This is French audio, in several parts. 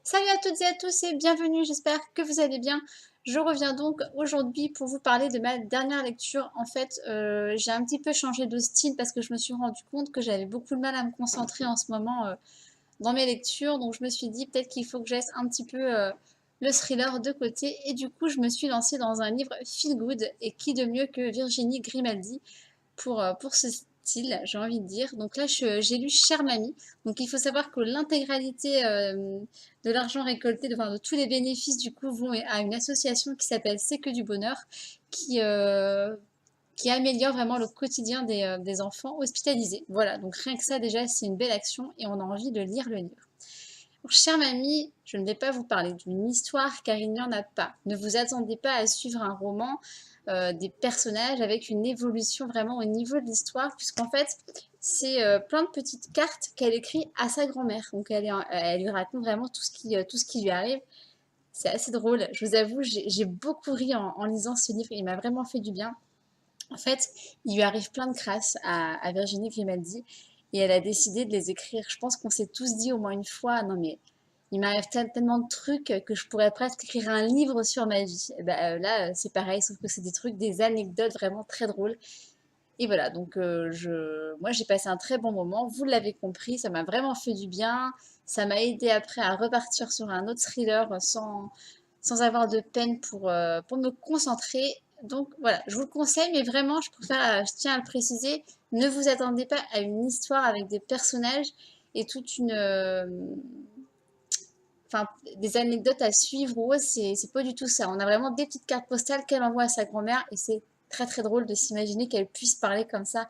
Salut à toutes et à tous et bienvenue, j'espère que vous allez bien. Je reviens donc aujourd'hui pour vous parler de ma dernière lecture. En fait, j'ai un petit peu changé de style parce que je me suis rendu compte que j'avais beaucoup de mal à me concentrer en ce moment dans mes lectures. Donc je me suis dit peut-être qu'il faut que je laisse un petit peu le thriller de côté. Et du coup, je me suis lancée dans un livre feel good. Et qui de mieux que Virginie Grimaldi pour ce style, j'ai envie de dire. Donc là, j'ai lu Chère Mamie. Donc il faut savoir que l'intégralité de l'argent récolté, de tous les bénéfices du coup, vont à une association qui s'appelle C'est que du bonheur, qui, euh, qui améliore vraiment le quotidien des enfants hospitalisés. Voilà, donc rien que ça déjà, c'est une belle action et on a envie de lire le livre. Pour Chère Mamie, je ne vais pas vous parler d'une histoire car il n'y en a pas. Ne vous attendez pas à suivre un roman des personnages avec une évolution vraiment au niveau de l'histoire, puisqu'en fait, c'est plein de petites cartes qu'elle écrit à sa grand-mère. Donc elle lui raconte vraiment tout ce qui lui arrive. C'est assez drôle. Je vous avoue, j'ai beaucoup ri en lisant ce livre. Il m'a vraiment fait du bien. En fait, il lui arrive plein de crasses à Virginie Grimaldi et elle a décidé de les écrire. Je pense qu'on s'est tous dit au moins une fois, non mais il m'arrive tellement de trucs que je pourrais presque écrire un livre sur ma vie. Et ben, là, c'est pareil, sauf que c'est des trucs, des anecdotes vraiment très drôles. Et voilà, donc moi j'ai passé un très bon moment. Vous l'avez compris, ça m'a vraiment fait du bien. Ça m'a aidé après à repartir sur un autre thriller sans avoir de peine pour me concentrer. Donc voilà, je vous le conseille, mais vraiment, je tiens à le préciser, ne vous attendez pas à une histoire avec des personnages et enfin, des anecdotes à suivre ou autre, c'est pas du tout ça. On a vraiment des petites cartes postales qu'elle envoie à sa grand-mère et c'est très très drôle de s'imaginer qu'elle puisse parler comme ça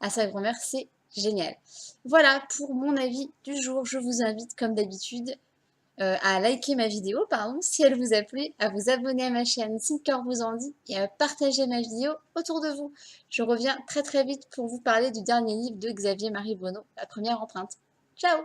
à sa grand-mère, c'est génial. Voilà pour mon avis du jour. Je vous invite comme d'habitude à liker ma vidéo, pardon, si elle vous a plu, à vous abonner à ma chaîne si le cœur vous en dit et à partager ma vidéo autour de vous. Je reviens très très vite pour vous parler du dernier livre de Xavier Marie Bonneau, La première empreinte. Ciao!